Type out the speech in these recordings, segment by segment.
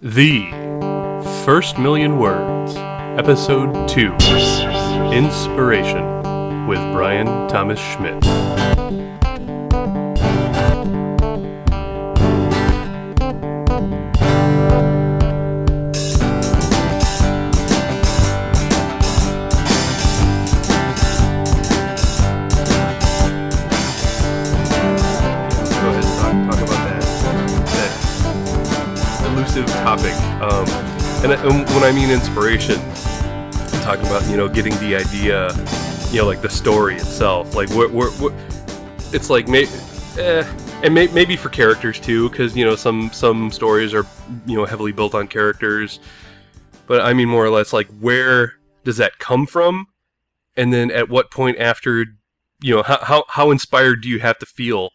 The First Million Words, Episode 2, Inspiration, with Bryan Thomas Schmidt. Topic. And when I mean inspiration, I'm talking about, getting the idea, like the story itself. Like, it's like, maybe for characters too, because, some stories are, heavily built on characters. But I mean more or less, like, where does that come from? And then at what point after, how inspired do you have to feel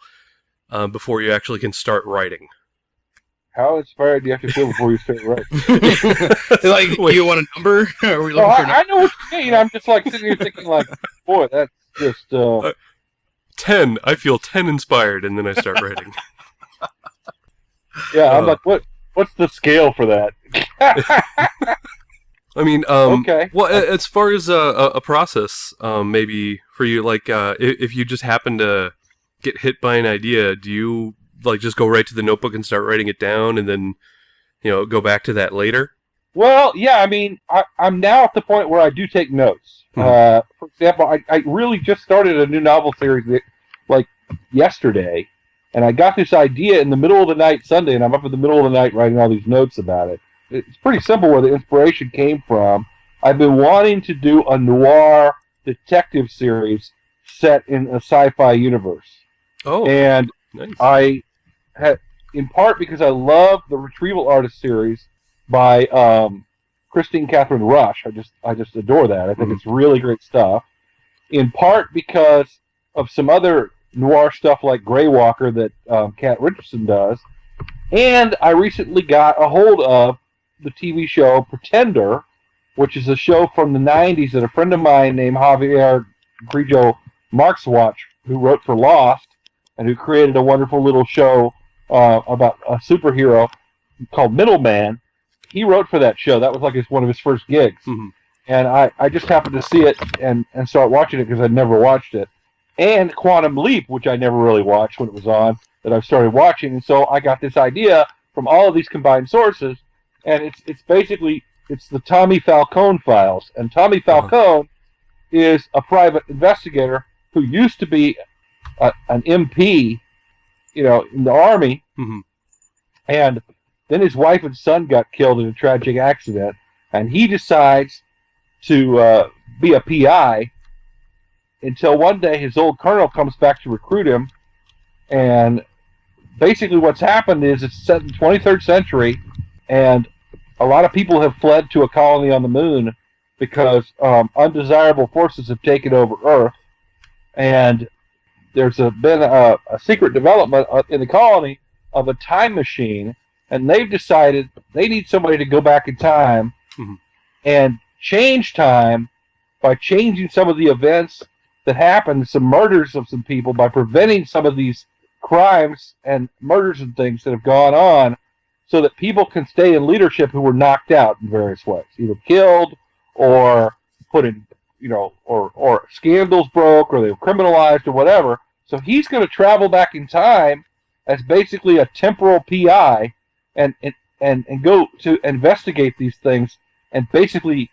before you actually can start writing? How inspired do you have to feel before you start writing? Like, do you want a number? Or are we looking for I know what you mean. I'm just like sitting here thinking, like, boy, that's just 10. I feel 10 inspired, and then I start writing. Yeah, I'm like, what's the scale for that? I mean, okay. Well, as far as a process, maybe for you, like, if you just happen to get hit by an idea, do you just go right to the notebook and start writing it down, and then go back to that later? Well, yeah. I mean, I'm now at the point where I do take notes. For example, I really just started a new novel series like yesterday, and I got this idea in the middle of the night Sunday, and I'm up in the middle of the night writing all these notes about it. It's pretty simple where the inspiration came from. I've been wanting to do a noir detective series set in a sci-fi universe. Oh, and nice. I had, in part because I love the Retrieval Artist series by Christine Catherine Rush. I just adore that. I think it's really great stuff. In part because of some other noir stuff like Grey Walker that Kat Richardson does. And I recently got a hold of the TV show Pretender, which is a show from the 90s that a friend of mine named Javier Grillo Marxwatch, who wrote for Lost, and who created a wonderful little show about a superhero called Middleman. He wrote for that show. That was like one of his first gigs. Mm-hmm. And I just happened to see it and start watching it because I'd never watched it. And Quantum Leap, which I never really watched when it was on, that I've started watching. And so I got this idea from all of these combined sources. And it's basically the Tommy Falcone files. And Tommy Falcone is a private investigator who used to be an MP, in the Army, and then his wife and son got killed in a tragic accident, and he decides to be a PI until one day his old colonel comes back to recruit him, and basically what's happened is it's set in the 23rd century, and a lot of people have fled to a colony on the moon because undesirable forces have taken over Earth, and there's been a secret development in the colony of a time machine, and they've decided they need somebody to go back in time and change time by changing some of the events that happened, some murders of some people, by preventing some of these crimes and murders and things that have gone on, so that people can stay in leadership who were knocked out in various ways, either killed or put in, or scandals broke, or they were criminalized, or whatever. So he's going to travel back in time as basically a temporal PI and go to investigate these things, and basically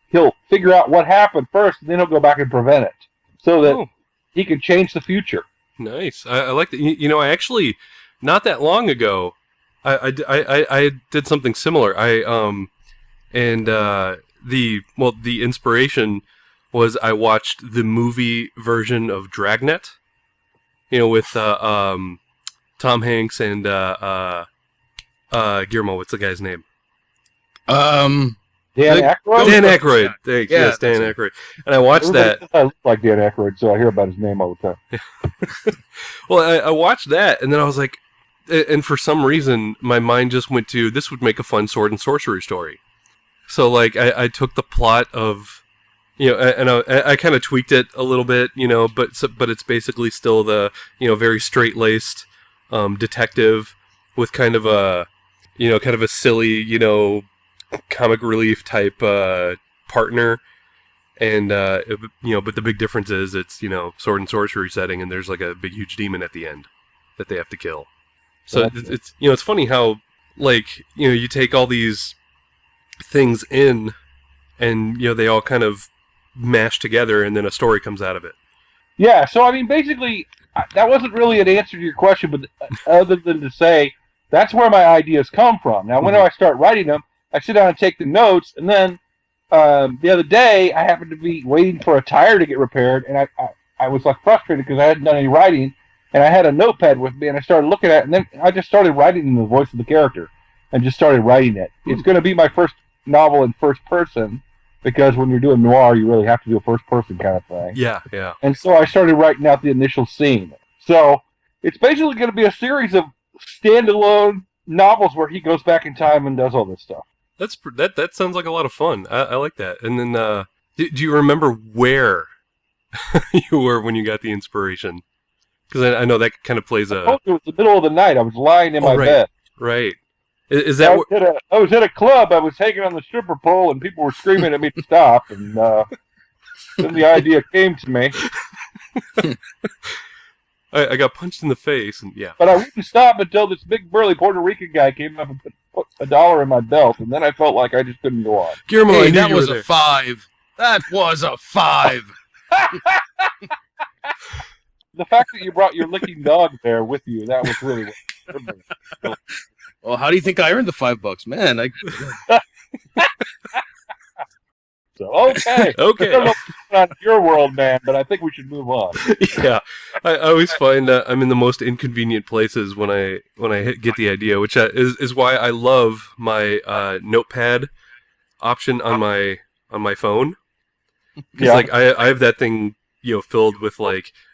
he'll figure out what happened first, and then he'll go back and prevent it, so that he can change the future. Nice. I like that. I actually, not that long ago, I did something similar. The inspiration was I watched the movie version of Dragnet, with Tom Hanks and Guillermo. What's the guy's name? Dan Aykroyd? Dan Aykroyd. Thanks. Yeah, yes, Dan Aykroyd. And I watched that. I look like Dan Aykroyd, so I hear about his name all the time. Well, I watched that, and then I was like, and for some reason, my mind just went to, this would make a fun sword and sorcery story. So, like, I took the plot of, and I kind of tweaked it a little bit, but it's basically still the, very straight-laced detective with kind of a, kind of a silly, comic relief type partner. And, but the big difference is it's, sword and sorcery setting, and there's like a big, huge demon at the end that they have to kill. So it's funny how, you take all these things in, and, they all kind of mash together, and then a story comes out of it. Yeah, so I mean, basically, that wasn't really an answer to your question, but other than to say, that's where my ideas come from. Now, whenever I start writing them, I sit down and take the notes, and then the other day, I happened to be waiting for a tire to get repaired, and I was like frustrated because I hadn't done any writing, and I had a notepad with me, and I started looking at it, and then I just started writing in the voice of the character, and just started writing it. It's going to be my first novel in first person, because when you're doing noir, you really have to do a first person kind of thing. Yeah, yeah. And so I started writing out the initial scene. So it's basically going to be a series of standalone novels where he goes back in time and does all this stuff. That sounds like a lot of fun. I like that. And then, do you remember where you were when you got the inspiration? Because I know that kind of plays a... It was the middle of the night. I was lying in my bed. Right. Is that I was at a club. I was hanging on the stripper pole, and people were screaming at me to stop. And then the idea came to me. I got punched in the face, and yeah. But I wouldn't stop until this big burly Puerto Rican guy came up and put $1 in my belt, and then I felt like I just couldn't go on. Guillermo, hey, that was a 5. That was a 5. The fact that you brought your licking dog there with you, that was really... Well, how do you think I earned the $5, man? So, okay. I don't know what's on your world, man, but I think we should move on. Yeah, I always find I'm in the most inconvenient places when I get the idea, which is why I love my notepad option on my phone. Because I have that thing filled with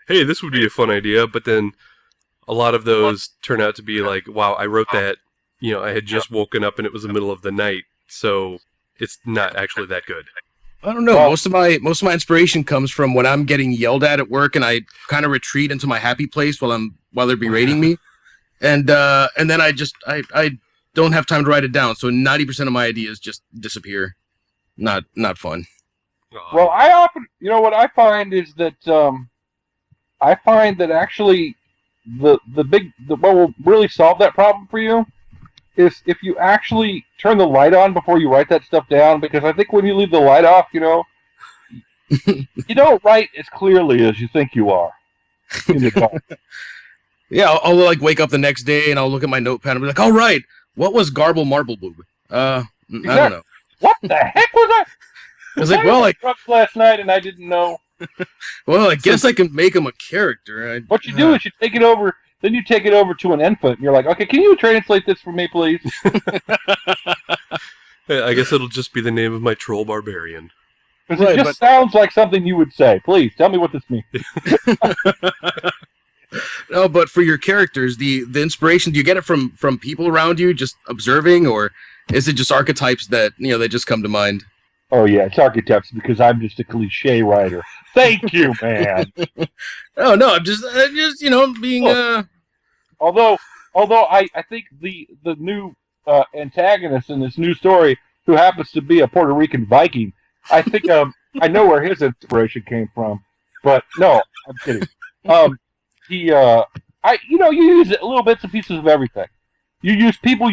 hey, this would be a fun idea, but then a lot of those turn out to be wow, I wrote that. I had just woken up and it was the middle of the night, so it's not actually that good. I don't know. Most of my inspiration comes from when I'm getting yelled at work, and I kind of retreat into my happy place while they're berating me, and then I don't have time to write it down. So 90% of my ideas just disappear. Not fun. Well, I often, what I find is that actually what will really solve that problem for you is if you actually turn the light on before you write that stuff down, because I think when you leave the light off, you don't write as clearly as you think you are in the dark. Yeah, I'll wake up the next day and I'll look at my notepad and be like, all right, what was Garble Marble Boob? I don't know. What the heck was that? I was like, well, drugs last night and I didn't know. Well, I guess I can make him a character. What you do is you take it over. Then you take it over to an infant, and you're like, okay, can you translate this for me, please? I guess it'll just be the name of my troll barbarian. Because it just sounds like something you would say. Please, tell me what this means. No, but for your characters, the inspiration, do you get it from people around you, just observing, or is it just archetypes that, they just come to mind? Oh, yeah, it's archetypes because I'm just a cliche writer. Thank you, man. Oh, no, I'm just being... Although I think the new antagonist in this new story, who happens to be a Puerto Rican Viking, I think I know where his inspiration came from. But, no, I'm kidding. You use little bits and pieces of everything. You use people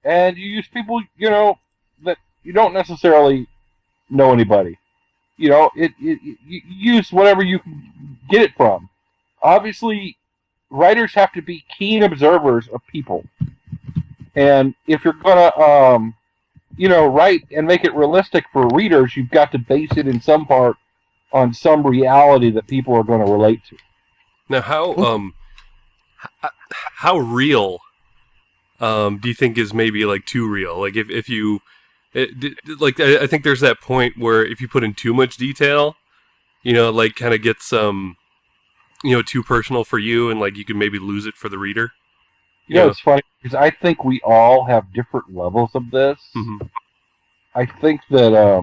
and you use people, that you don't necessarily know anybody. You use whatever you can get it from. Obviously, writers have to be keen observers of people. And if you're going to, write and make it realistic for readers, you've got to base it in some part on some reality that people are going to relate to. Now, how real do you think is maybe too real? If you... I think there's that point where if you put in too much detail, kind of gets too personal for you, and you can maybe lose it for the reader. It's funny because I think we all have different levels of this. Mm-hmm. I think that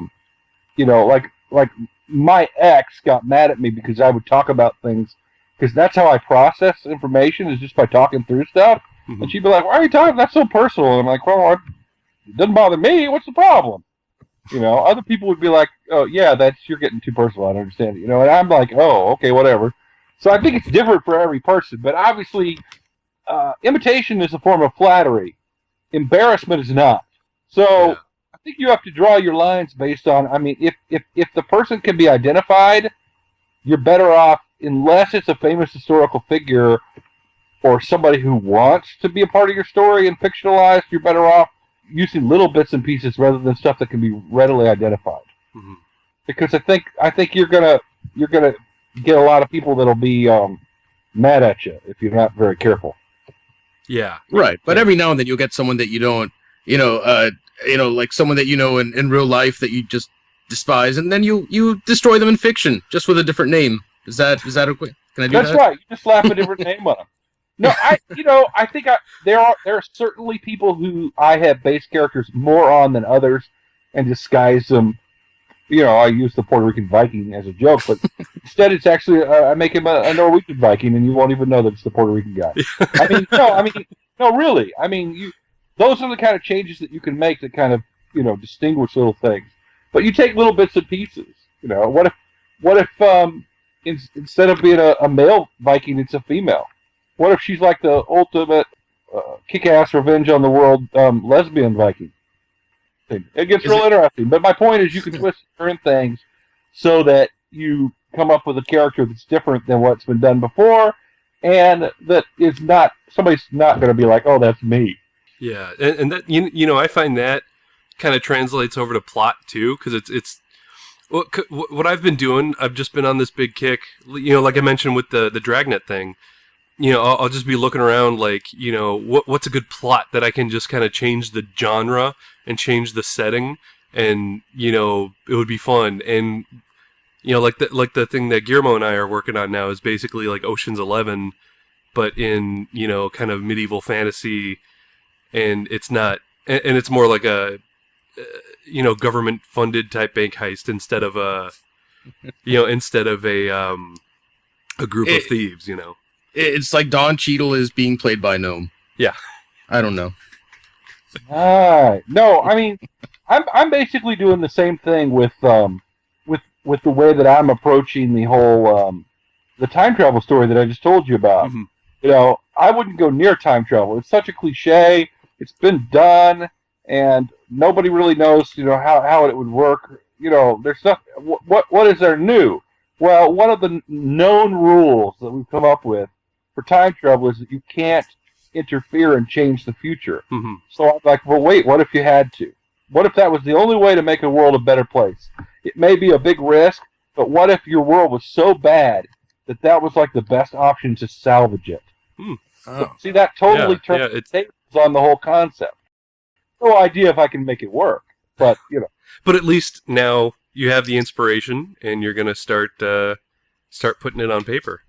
like my ex got mad at me because I would talk about things, because that's how I process information, is just by talking through stuff. And she'd be like, "Why are you talking? That's so personal." And I'm like, "Well, it doesn't bother me. What's the problem?" Other people would be like, "Oh, yeah, you're getting too personal. I don't understand it." And I'm like, "Oh, okay, whatever." So I think it's different for every person. But obviously, imitation is a form of flattery. Embarrassment is not. So I think you have to draw your lines based on. I mean, if the person can be identified, you're better off, unless it's a famous historical figure or somebody who wants to be a part of your story and fictionalized. You're better off using little bits and pieces rather than stuff that can be readily identified. Because I think you're gonna get a lot of people that'll be mad at you if you're not very careful. Yeah. Right. But every now and then you'll get someone that you don't, like someone that in real life that you just despise, and then you destroy them in fiction just with a different name. Is that okay? Can I do that? That's right. You just slap a different name on them. No, I think there are certainly people who I have based characters more on than others and disguise them. I use the Puerto Rican Viking as a joke, but instead it's actually I make him a Norwegian Viking, and you won't even know that it's the Puerto Rican guy. No, really. I mean, those are the kind of changes that you can make that kind of distinguish little things. But you take little bits and pieces. What if instead of being a male Viking, it's a female? What if she's like the ultimate kick-ass revenge on the world lesbian Viking? It gets real interesting. But my point is you can twist different things so that you come up with a character that's different than what's been done before, and that is not, somebody's not going to be like, "Oh, that's me." Yeah, and that I find that kind of translates over to plot too, because it's what I've been doing. I've just been on this big kick, like I mentioned with the Dragnet thing. I'll just be looking around like, what's a good plot that I can just kind of change the genre and change the setting, and it would be fun. And like the thing that Guillermo and I are working on now is basically like Ocean's 11, but in kind of medieval fantasy, and it's not, and it's more like a government funded type bank heist instead of a group of thieves. It's like Don Cheadle is being played by Gnome. Yeah. I don't know. No, I mean, I'm basically doing the same thing with the way that I'm approaching the whole the time travel story that I just told you about. Mm-hmm. I wouldn't go near time travel. It's such a cliche. It's been done, and nobody really knows, how it would work. There's stuff. What is there new? Well, one of the known rules that we've come up with for time travel is that you can't interfere and change the future. Mm-hmm. So I'm like, well, wait, what if you had to? What if that was the only way to make the world a better place? It may be a big risk, but what if your world was so bad that was like the best option to salvage it? Oh. So, see, that totally turns the tables on the whole concept. No idea if I can make it work, but But at least now you have the inspiration, and you're gonna start putting it on paper.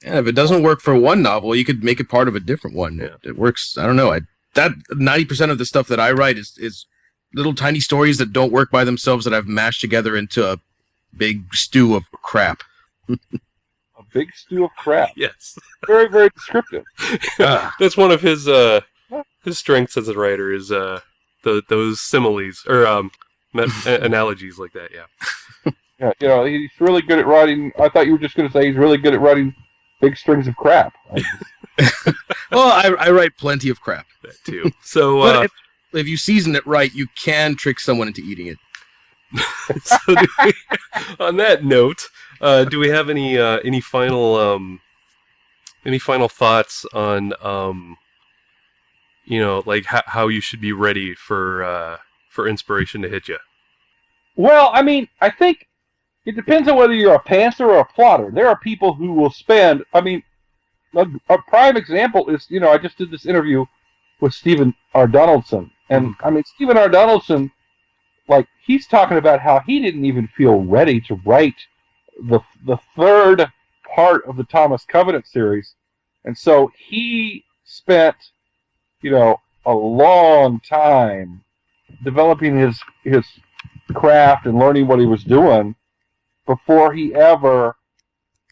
Yeah, if it doesn't work for one novel, you could make it part of a different one. Yeah. It works. I don't know. That 90% of the stuff that I write is little tiny stories that don't work by themselves that I've mashed together into a big stew of crap. A big stew of crap. Yes. Very, very descriptive. That's one of his strengths as a writer is those similes or analogies like that. Yeah. Yeah, he's really good at writing. I thought you were just going to say he's really good at writing big strings of crap. Well, I write plenty of crap. That too. So if you season it right, you can trick someone into eating it. So on that note, do we have any final thoughts on like how you should be ready for inspiration to hit you? Well, I mean, I think it depends on whether you're a pantser or a plotter. There are people who will spend. I mean, a prime example is I just did this interview with Stephen R. Donaldson, and I mean Stephen R. Donaldson, like he's talking about how he didn't even feel ready to write the third part of the Thomas Covenant series, and so he spent a long time developing his craft and learning what he was doing before he ever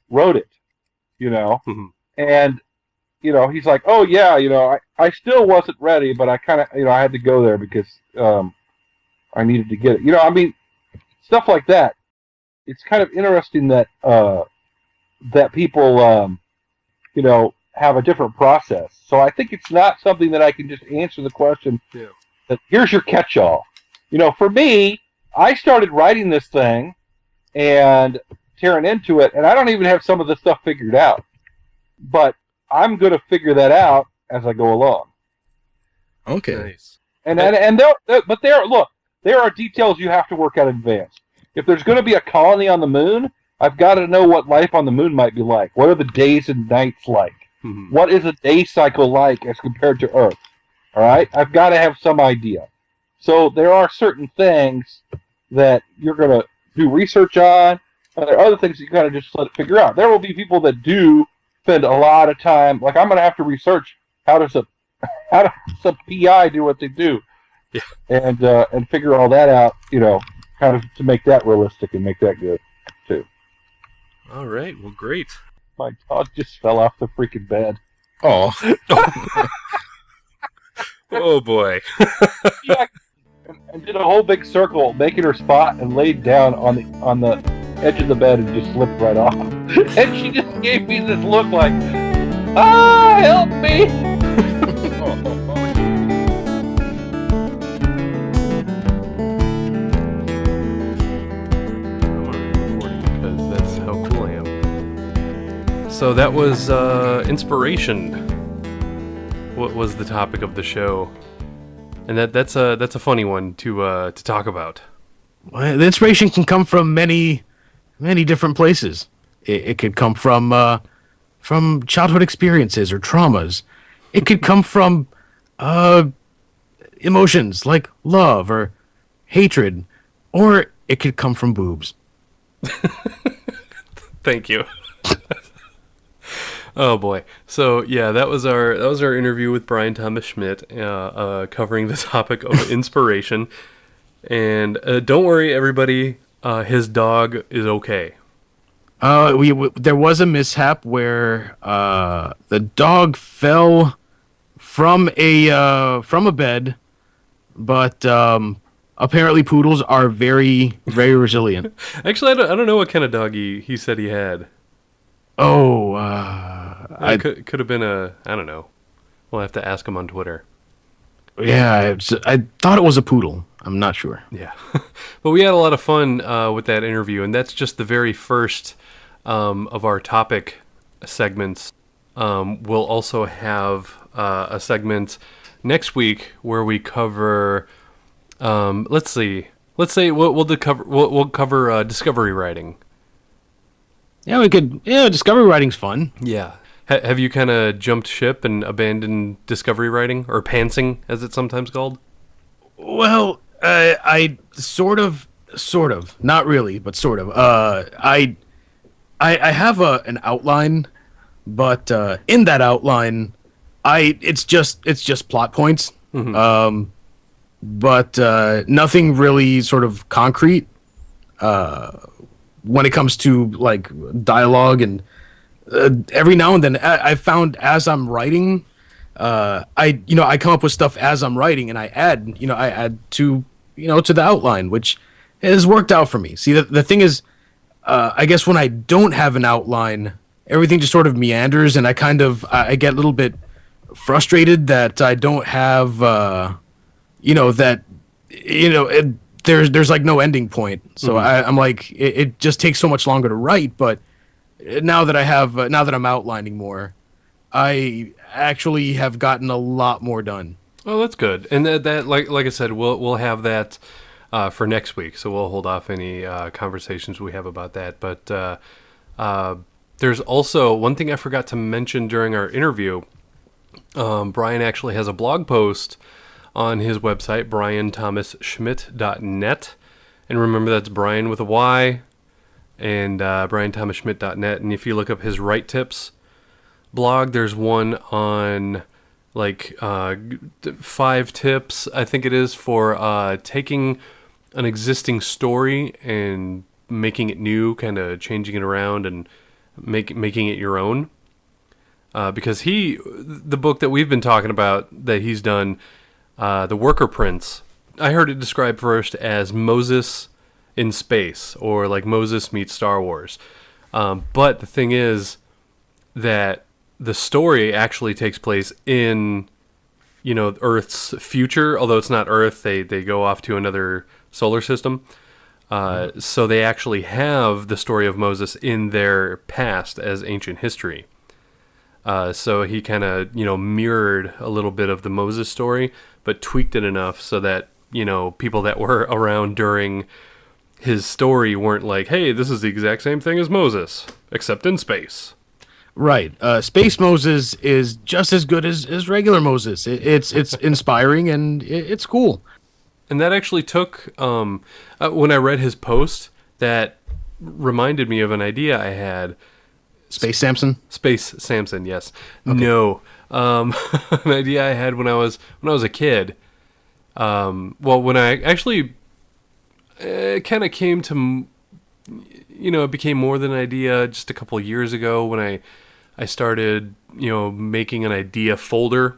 wrote it, and he's like, oh yeah, I still wasn't ready, but I kind of, I had to go there because I needed to get it. I mean, stuff like that. It's kind of interesting that that people, have a different process. So I think it's not something that I can just answer the question. Yeah. That here's your catch-all. For me, I started writing this thing and tearing into it, and I don't even have some of the stuff figured out. But I'm going to figure that out as I go along. Okay. Nice. And there are details you have to work out in advance. If there's going to be a colony on the moon, I've got to know what life on the moon might be like. What are the days and nights like? Mm-hmm. What is a day cycle like as compared to Earth? All right? I've got to have some idea. So there are certain things that you're going to do research on, and there are other things that you got to just let it figure out. There will be people that do spend a lot of time. Like, I'm going to have to research how does a PI do what they do, yeah, and figure all that out. Kind of to make that realistic and make that good too. All right. Well, great. My dog just fell off the freaking bed. Oh. Oh boy. Yeah, and did a whole big circle, making her spot, and laid down on the edge of the bed and just slipped right off. And she just gave me this look like, help me! Because that's how cool I am. So that was inspiration. What was the topic of the show? And that's a funny one to talk about. Well, the inspiration can come from many different places. It could come from childhood experiences or traumas. It could come from emotions like love or hatred, or it could come from boobs. Thank you. Oh boy. So yeah, that was our interview with Bryan Thomas Schmidt, covering the topic of inspiration. And don't worry, everybody. His dog is okay. There was a mishap where the dog fell from a bed, but apparently poodles are very, very resilient. Actually, I don't know what kind of dog he said he had. Oh, could have been I don't know. We'll have to ask him on Twitter. Yeah, I thought it was a poodle. I'm not sure. Yeah. But we had a lot of fun with that interview, and that's just the very first of our topic segments. We'll also have a segment next week where we cover, let's say we'll cover discovery writing. Yeah, we could. Yeah, discovery writing's fun. Yeah. Have you kind of jumped ship and abandoned discovery writing, or pantsing, as it's sometimes called? Well, I sort of, not really, but sort of. I have an outline, but in that outline, it's just plot points. Mm-hmm. But nothing really sort of concrete. When it comes to like dialogue, and every now and then I found as I'm writing, I come up with stuff as I'm writing, and I add to to the outline, which has worked out for me. See, the thing is, I guess when I don't have an outline, everything just sort of meanders, and I get a little bit frustrated that I don't have there's like no ending point. So mm-hmm. I'm like, it just takes so much longer to write. But now that I'm outlining more, I actually have gotten a lot more done. Oh, that's good. And that like I said, we'll have that for next week. So we'll hold off any conversations we have about that. But there's also one thing I forgot to mention during our interview. Bryan actually has a blog post on his website, BryanThomasSchmidt.net. And remember, that's Bryan with a Y, and BryanThomasSchmidt.net. And if you look up his Write Tips blog, there's one on like 5 tips, I think it is, for taking an existing story and making it new, kind of changing it around and making it your own. because the book that we've been talking about that he's done, The Worker Prince, I heard it described first as Moses in space, or like Moses meets Star Wars. But the thing is that the story actually takes place in, Earth's future, although it's not Earth. They go off to another solar system. So they actually have the story of Moses in their past as ancient history. So he kind of, mirrored a little bit of the Moses story, but tweaked it enough so that, people that were around during his story weren't like, hey, this is the exact same thing as Moses, except in space. Right. Space Moses is just as good as regular Moses. It's inspiring and it's cool. And that actually took, when I read his post, that reminded me of an idea I had. Space Samson? Space Samson, yes. Okay. No. An idea I had when I was a kid. When I actually kind of came to, it became more than an idea just a couple of years ago when I started, making an idea folder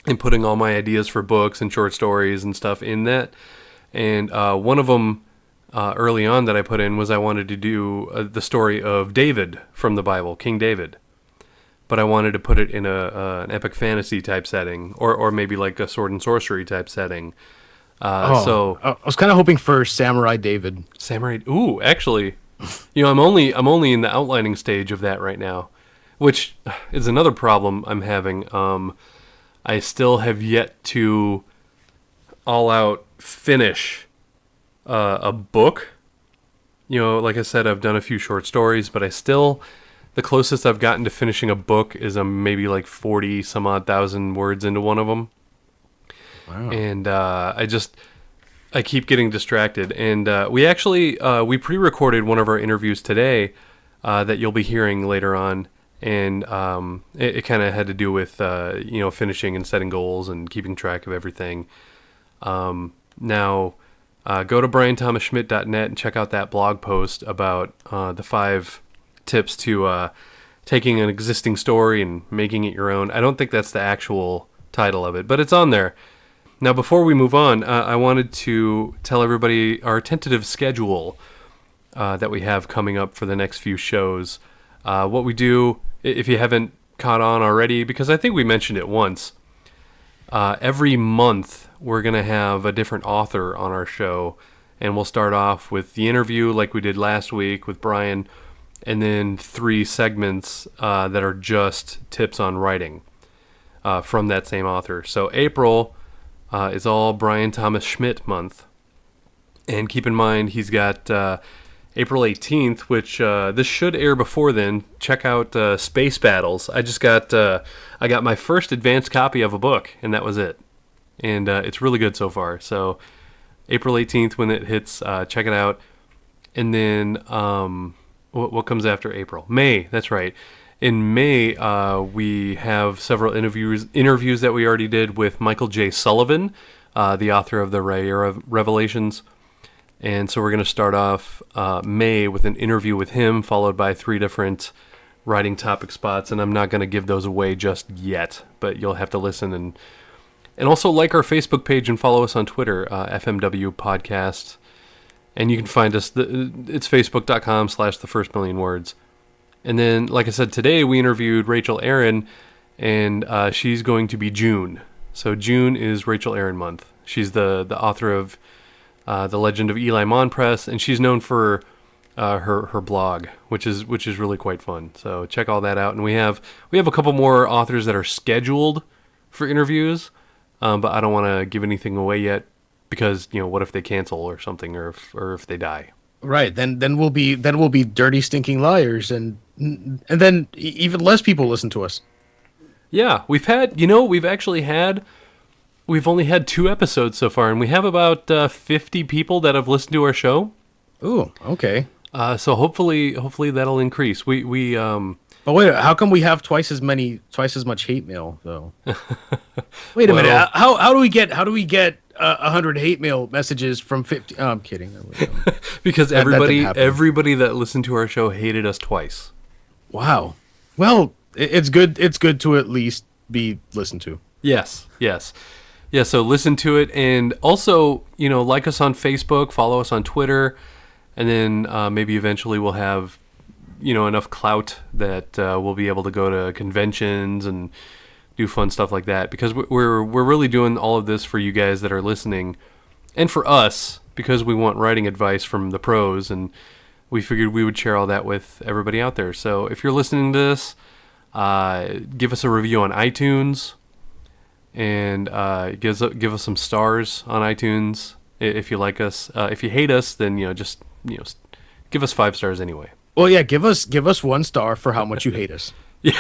and putting all my ideas for books and short stories and stuff in that. And one of them early on that I put in was I wanted to do the story of David from the Bible, King David. But I wanted to put it in an epic fantasy type setting, or maybe like a sword and sorcery type setting. So I was kind of hoping for Samurai David. Samurai. Ooh, actually, I'm only in the outlining stage of that right now, which is another problem I'm having. I still have yet to all out finish a book. Like I said, I've done a few short stories, but the closest I've gotten to finishing a book is maybe like 40 some odd thousand words into one of them. Wow. And I keep getting distracted. And we actually, we pre-recorded one of our interviews today that you'll be hearing later on. And it kind of had to do with, finishing and setting goals and keeping track of everything. Now, go to BryanThomasSchmidt.net and check out that blog post about the 5 tips to taking an existing story and making it your own. I don't think that's the actual title of it, but it's on there. Now, before we move on, I wanted to tell everybody our tentative schedule that we have coming up for the next few shows. What we do, if you haven't caught on already, because I think we mentioned it once, every month we're going to have a different author on our show, and we'll start off with the interview like we did last week with Bryan, and then 3 segments that are just tips on writing from that same author. So April is all Bryan Thomas Schmidt month. And keep in mind, he's got April 18th, which this should air before then. Check out Space Battles. I got my first advanced copy of a book, and that was it. And it's really good so far. So April 18th, when it hits, check it out. And then what comes after April? May, that's right. In May, we have several interviews that we already did with Michael J. Sullivan, the author of the Raya Revelations. And so we're going to start off May with an interview with him, followed by 3 different writing topic spots. And I'm not going to give those away just yet, but you'll have to listen. And also like our Facebook page and follow us on Twitter, FMW Podcast. And you can find us, it's facebook.com/thefirstmillionwords. And then, like I said, today we interviewed Rachel Aaron, and she's going to be June. So June is Rachel Aaron month. She's the author of The Legend of Eli Monpress, and she's known for her blog, which is really quite fun. So check all that out. And we have a couple more authors that are scheduled for interviews, but I don't want to give anything away yet because what if they cancel or something, or if they die. Right. Then we'll be dirty, stinking liars, and then even less people listen to us. Yeah, we've only had 2 episodes so far, and we have about 50 people that have listened to our show. Ooh, okay. So hopefully that'll increase. We But wait, how come we have twice as much hate mail though? Wait a minute. How do we get 100 hate mail messages from 50? Oh, I'm kidding. Because everybody that listened to our show hated us twice. Wow. Well, it's good. It's good to at least be listened to. Yes, yes. Yeah, so listen to it, and also, like us on Facebook, follow us on Twitter, and then maybe eventually we'll have, enough clout that we'll be able to go to conventions and do fun stuff like that, because we're really doing all of this for you guys that are listening, and for us, because we want writing advice from the pros, and we figured we would share all that with everybody out there. So if you're listening to this, give us a review on iTunes, and give us some stars on iTunes if you like us. If you hate us, then just give us 5 stars anyway. Well, yeah, give us 1 star for how much you hate us. Yeah.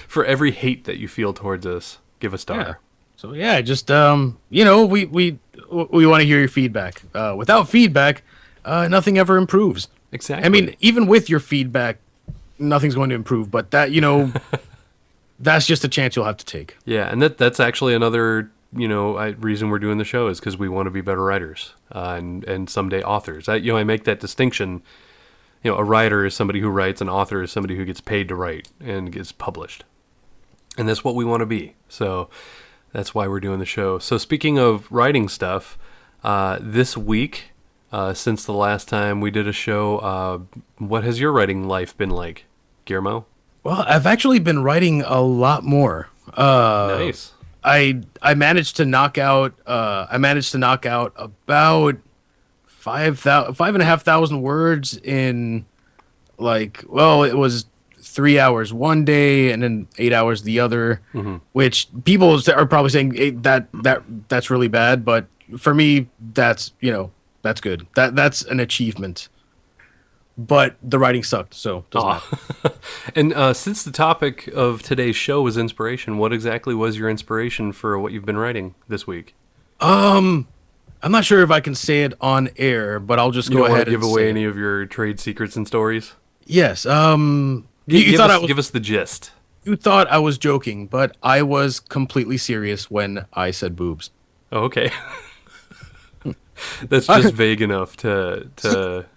For every hate that you feel towards us, give a star. Yeah. So yeah, just we want to hear your feedback. Without feedback, nothing ever improves. Exactly. I mean, even with your feedback, nothing's going to improve. But that that's just a chance you'll have to take. Yeah, and that's actually another reason we're doing the show is because we want to be better writers and someday authors. I make that distinction. A writer is somebody who writes, an author is somebody who gets paid to write and gets published, and that's what we want to be. So that's why we're doing the show. So speaking of writing stuff, this week, since the last time we did a show, what has your writing life been like, Guillermo? Well, I've actually been writing a lot more. Nice. I managed to knock out about 5,500 words in it was 3 hours one day and then 8 hours the other, which people are probably saying hey, that's really bad, but for me that's good. That's an achievement. But the writing sucked, so doesn't matter. And since the topic of today's show was inspiration, what exactly was your inspiration for what you've been writing this week? I'm not sure if I can say it on air, but I'll just go ahead and give away any of your trade secrets and stories. Yes. Give us the gist. You thought I was joking, but I was completely serious when I said boobs. Oh, okay. That's just vague enough to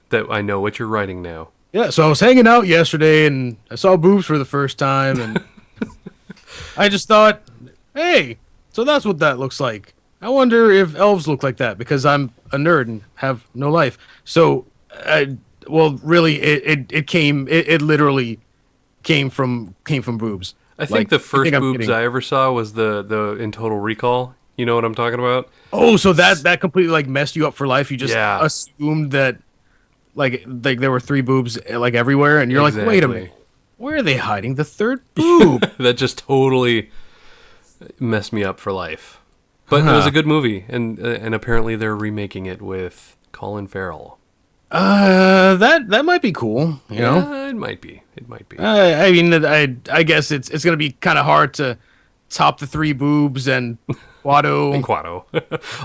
that I know what you're writing now. Yeah, so I was hanging out yesterday and I saw boobs for the first time and I just thought, hey, so that's what that looks like. I wonder if elves look like that because I'm a nerd and have no life. So, really, it literally came from boobs. I think the first boobs I ever saw was the in Total Recall. You know what I'm talking about? Oh, so that completely messed you up for life. You just assumed that there were 3 boobs everywhere, and you're like, wait a minute, where are they hiding the 3rd boob? That just totally messed me up for life. But it was a good movie, and apparently they're remaking it with Colin Farrell. That might be cool. You know, it might be. I mean, I guess it's gonna be kind of hard to top the 3 boobs and Guado. And Guado.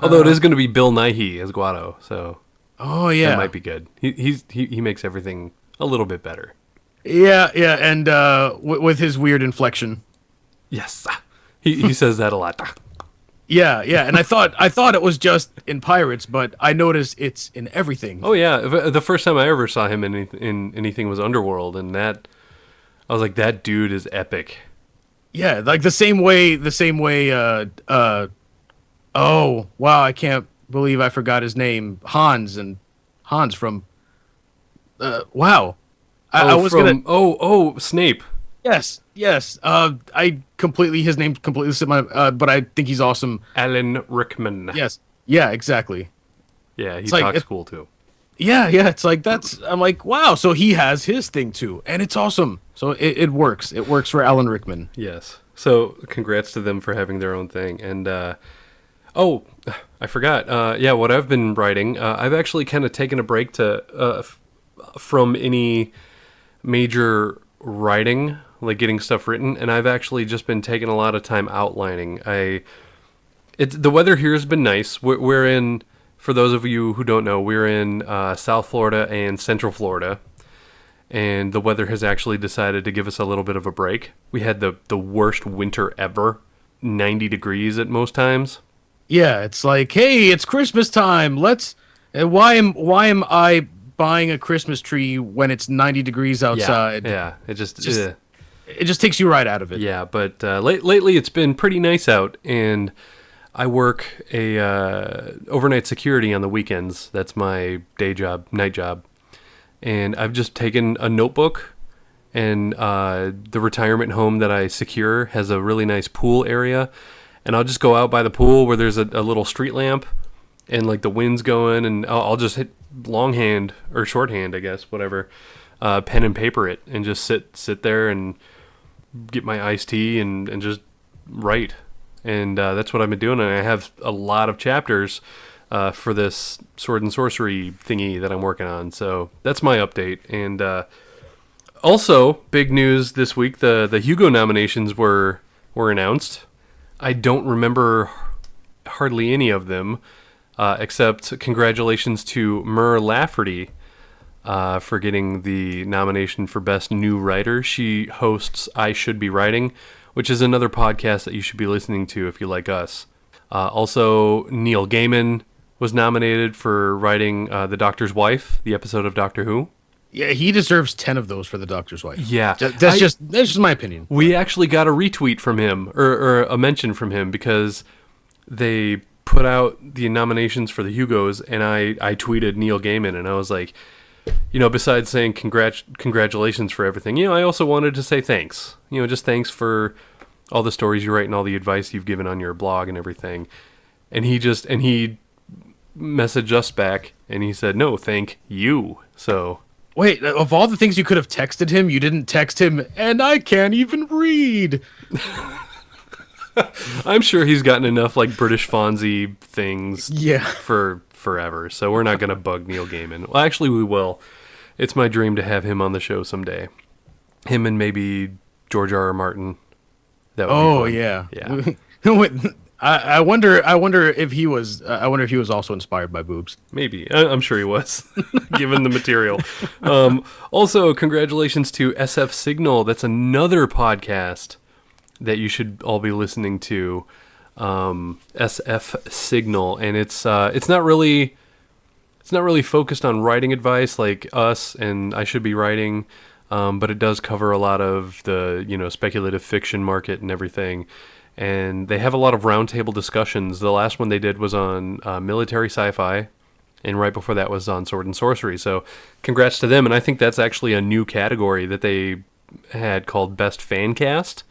Although it is going to be Bill Nighy as Guado, so that might be good. He makes everything a little bit better. Yeah, and with his weird inflection. Yes, he says that a lot. Yeah, and I thought it was just in Pirates, but I noticed it's in everything. Oh yeah, the first time I ever saw him in anything was Underworld, and that I was like, that dude is epic. Yeah, the same way. Oh wow, I can't believe I forgot his name. Hans from. Wow, I was from, gonna. Snape. Yes. His name completely slipped my. But I think he's awesome. Alan Rickman. Yes. Yeah. Exactly. Yeah, he talks cool too. Yeah. I'm like, wow. So he has his thing too, and it's awesome. So it works. It works for Alan Rickman. Yes. So congrats to them for having their own thing. And I forgot. What I've been writing. I've actually kind of taken a break from any major writing, like getting stuff written, and I've actually just been taking a lot of time outlining. The weather here has been nice. We're in, for those of you who don't know, we're in South Florida and Central Florida, and the weather has actually decided to give us a little bit of a break. We had the worst winter ever, 90 degrees at most times. Yeah, it's like, hey, it's Christmas time. Why am I buying a Christmas tree when it's 90 degrees outside? Yeah. It just it just takes you right out of it. Yeah, but lately it's been pretty nice out, and I work a overnight security on the weekends. That's my day job, night job. And I've just taken a notebook, and the retirement home that I secure has a really nice pool area, and I'll just go out by the pool where there's a little street lamp, and like the wind's going, and I'll just hit longhand or shorthand, I guess, whatever, pen and paper it, and just sit there and get my iced tea and just write. And that's what I've been doing, and I have a lot of chapters for this sword and sorcery thingy that I'm working on. So that's my update. And also, big news this week, the Hugo nominations were announced. I don't remember hardly any of them, except congratulations to Mur Lafferty for getting the nomination for Best New Writer. She hosts I Should Be Writing, which is another podcast that you should be listening to if you like us. Also, Neil Gaiman was nominated for writing The Doctor's Wife, the episode of Doctor Who. Yeah, he deserves 10 of those for The Doctor's Wife. Yeah. That's just my opinion. We actually got a retweet from him, or a mention from him, because they put out the nominations for the Hugos, and I tweeted Neil Gaiman, and I was like, besides saying congratulations for everything, I also wanted to say thanks. Just thanks for all the stories you write and all the advice you've given on your blog and everything. And he messaged us back, and he said, no, thank you. So... Wait, of all the things you could have texted him, you didn't text him, and I can't even read. I'm sure he's gotten enough like British Fonzie things Yeah. for forever, so we're not going to bug Neil Gaiman. Well, actually, we will. It's my dream to have him on the show someday. Him and maybe George R. R. Martin. That would be fun. Yeah. Wait, I wonder if he was. I wonder if he was also inspired by boobs. Maybe. I'm sure he was, given the material. Also, congratulations to SF Signal. That's another podcast that you should all be listening to. SF Signal, and it's not really focused on writing advice like us and I Should Be Writing, but it does cover a lot of the speculative fiction market and everything. And they have a lot of roundtable discussions. The last one they did was on military sci-fi, and right before that was on sword and sorcery. So congrats to them. And I think that's actually a new category that they had called Best Fan Cast,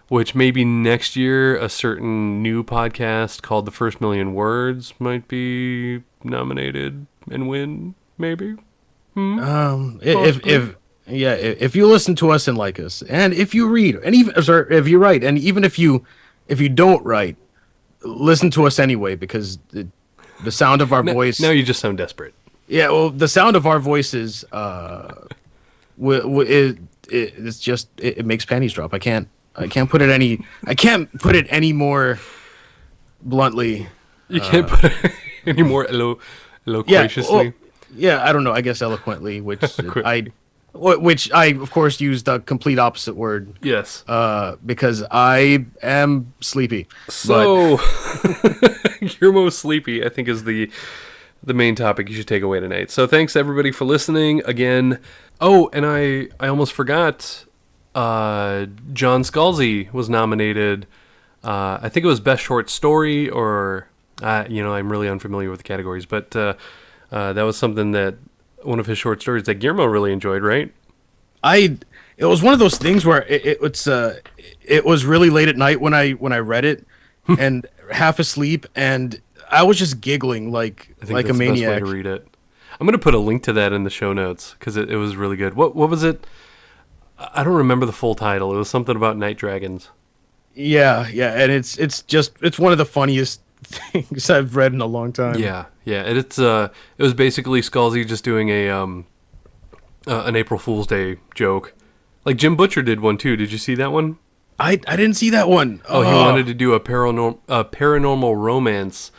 which maybe next year a certain new podcast called The First Million Words might be nominated and win, maybe. If you listen to us and like us, and if you read, and if you write, and even if you don't write, listen to us anyway, because the sound of our voice. Now you just sound desperate. Yeah, well, the sound of our voices, it makes panties drop. I can't put it any more bluntly. You can't put it any more loquaciously. Yeah, I don't know. I guess eloquently, which I of course use the complete opposite word. Yes. Because I am sleepy. So you're most sleepy, I think, is the main topic you should take away tonight. So thanks everybody for listening again. Oh, and I almost forgot. John Scalzi was nominated. I think it was Best Short Story, or I'm really unfamiliar with the categories, but that was something that one of his short stories that Guillermo really enjoyed, right? It was one of those things where it was really late at night when I read it, and half asleep, and I was just giggling like a maniac. The best way to read it. I'm gonna put a link to that in the show notes because it was really good. What was it? I don't remember the full title. It was something about night dragons. Yeah, and it's one of the funniest things I've read in a long time. Yeah, and it was basically Scalzi just doing an April Fool's Day joke, like Jim Butcher did one too. Did you see that one? I didn't see that one. Oh, he wanted to do a paranormal romance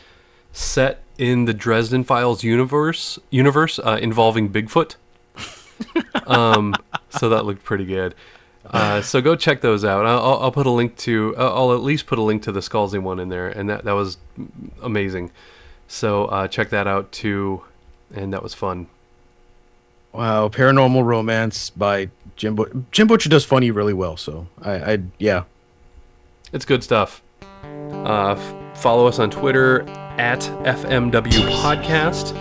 set in the Dresden Files universe involving Bigfoot. So that looked pretty good. So go check those out. I'll put a link to. I'll at least put a link to the Scalzi one in there, and that was amazing. So check that out too, and that was fun. Wow, Paranormal Romance by Jim Butcher. Jim Butcher does funny really well, so yeah. It's good stuff. Follow us on Twitter at FMW Podcast.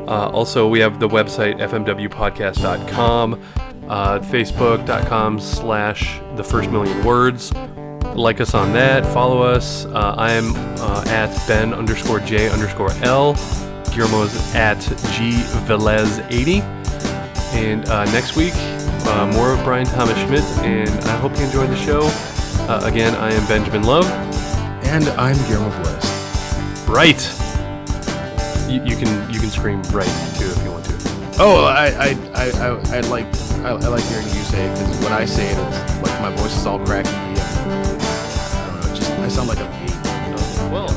Also, we have the website fmwpodcast.com, facebook.com/the first million words. Like us on that. Follow us. I'm at Ben_J_L. Guillermo's at GVelez80. And next week, more of Bryan Thomas Schmidt, and I hope you enjoyed the show. Again, I am Benjamin Love. And I'm Guillermo Velez. Right. You can scream right too if you want to. Oh, I like hearing you say it, because when I say it, it's like my voice is all cracky. And, I don't know, I sound like I'm 8. Well.